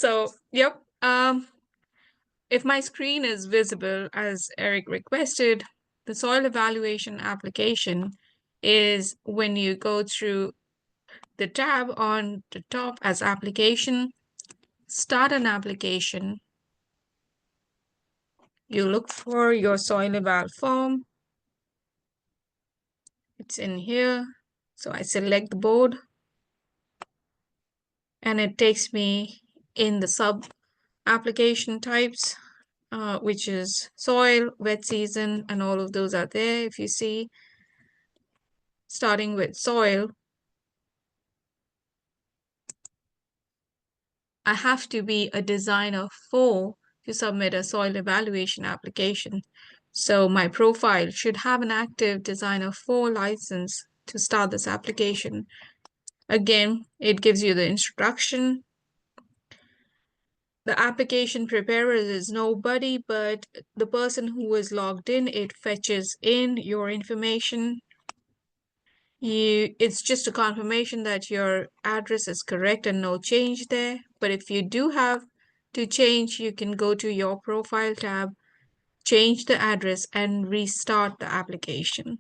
So, yep. If my screen is visible as Eric requested, the soil evaluation application is when you go through the tab on the top as application, start an application. You look for your soil eval form. It's in here. So I select the board and it takes me in the sub application types, which is soil, wet season, and all of those are there. If you see, starting with soil, I have to be a designer 4 to submit a soil evaluation application. So my profile should have an active designer 4 license to start this application. Again, it gives you the introduction. The application preparer is nobody, but the person who is logged in, it fetches in your information. It's just a confirmation that your address is correct and no change there. But if you do have to change, you can go to your profile tab, change the address, and restart the application.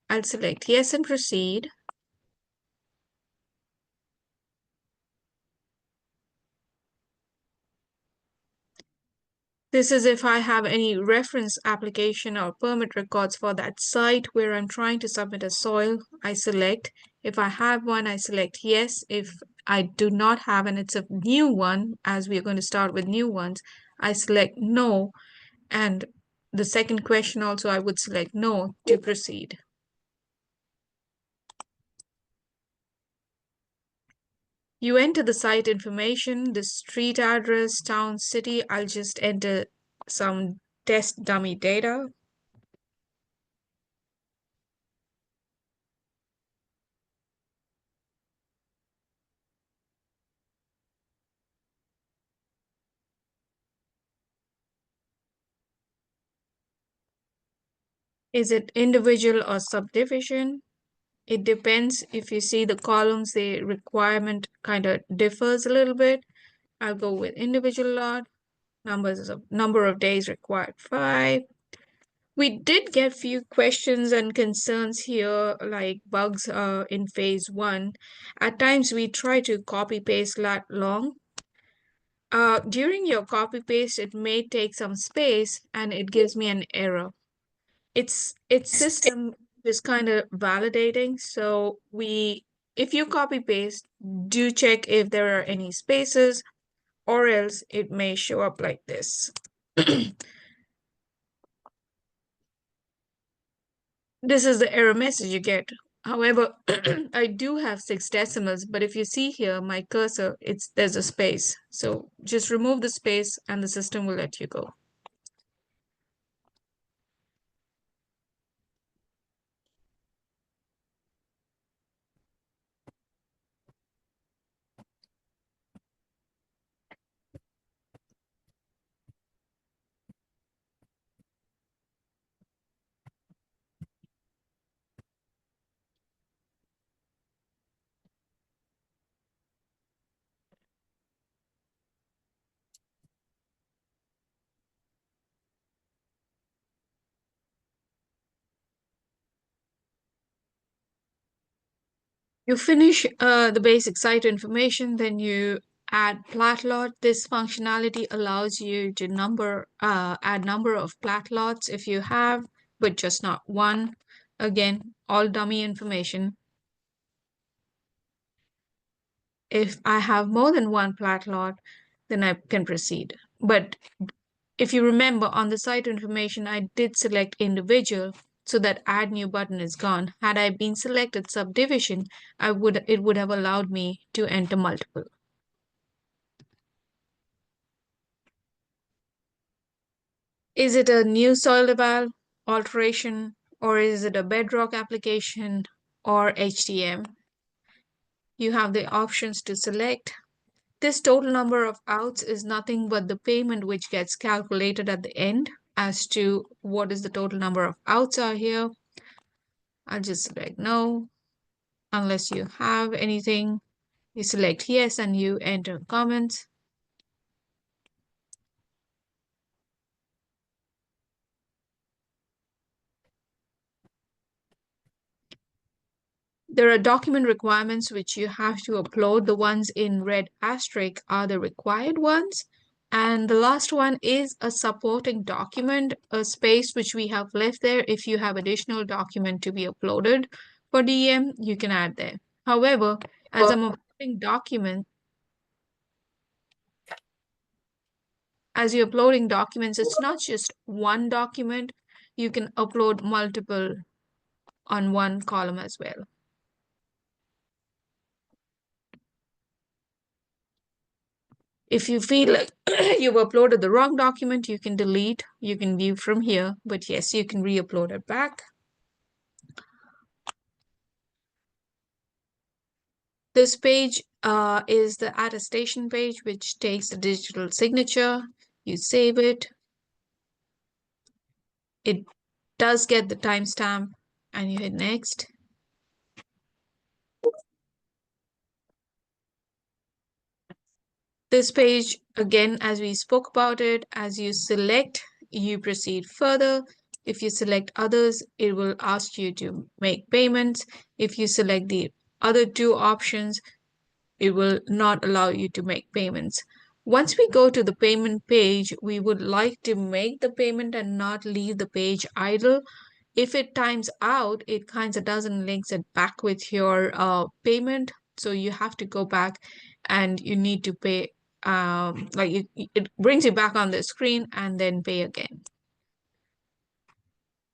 I'll select yes and proceed. This is if I have any reference application or permit records for that site where I'm trying to submit a soil, I select. If I have one, I select yes. If I do not have and it's a new one, as we are going to start with new ones, I select no. And the second question also, I would select no to proceed. You enter the site information, the street address, town, city. I'll just enter some test dummy data. Is it individual or subdivision? It depends. If you see the columns, the requirement kind of differs a little bit. I'll go with individual lot. Number of days required 5. We did get few questions and concerns here, like bugs in phase 1. At times we try to copy paste that long. During your copy paste, it may take some space and it gives me an error. Its system is kind of validating. So if you copy paste, do check if there are any spaces, or else it may show up like this. This is the error message you get. However, I do have 6 decimals, but if you see here, my cursor, there's a space. So just remove the space and the system will let you go. You finish the basic site information, then you add plat lot. This functionality allows you to add number of plat lots if you have, but just not one. Again, all dummy information. If I have more than one plat lot, then I can proceed. But if you remember on the site information, I did select individual, so that add new button is gone. Had I been selected subdivision, it would have allowed me to enter multiple. Is it a new soil eval alteration, or is it a bedrock application, or HDM? You have the options to select. This total number of outs is nothing but the payment which gets calculated at the end as to what is the total number of outs are here. I'll just select no. Unless you have anything, you select yes and you enter comments. There are document requirements which you have to upload. The ones in red asterisk are the required ones. And the last one is a supporting document, a space which we have left there. If you have additional document to be uploaded for DEM, you can add there. However, as I'm uploading document, as you're uploading documents, it's not just one document. You can upload multiple on one column as well. If you feel like you've uploaded the wrong document, you can delete, you can view from here, but yes, you can re-upload it back. This page is the attestation page, which takes the digital signature. You save it. It does get the timestamp, and you hit next. This page, again, as we spoke about it, as you select, you proceed further. If you select others, it will ask you to make payments. If you select the other two options, it will not allow you to make payments. Once we go to the payment page, we would like to make the payment and not leave the page idle. If it times out, it kind of doesn't link it back with your payment. So you have to go back and you need to pay, it brings you back on the screen and then pay again.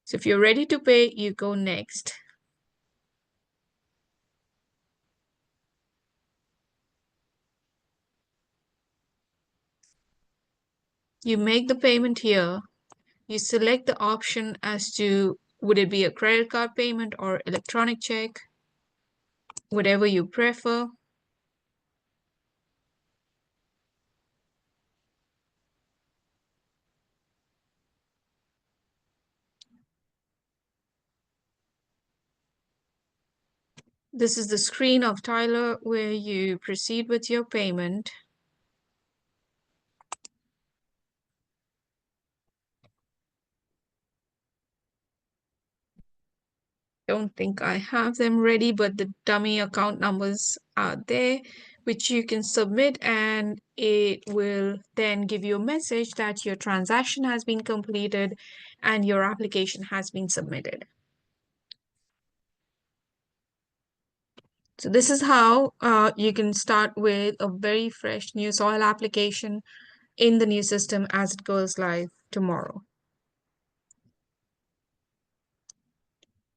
So if you're ready to pay, you go next. You make the payment here. You select the option as to would it be a credit card payment or electronic check, whatever you prefer. This is the screen of Tyler where you proceed with your payment. Don't think I have them ready, but the dummy account numbers are there, which you can submit, and it will then give you a message that your transaction has been completed and your application has been submitted. So this is how you can start with a very fresh new soil application in the new system as it goes live tomorrow.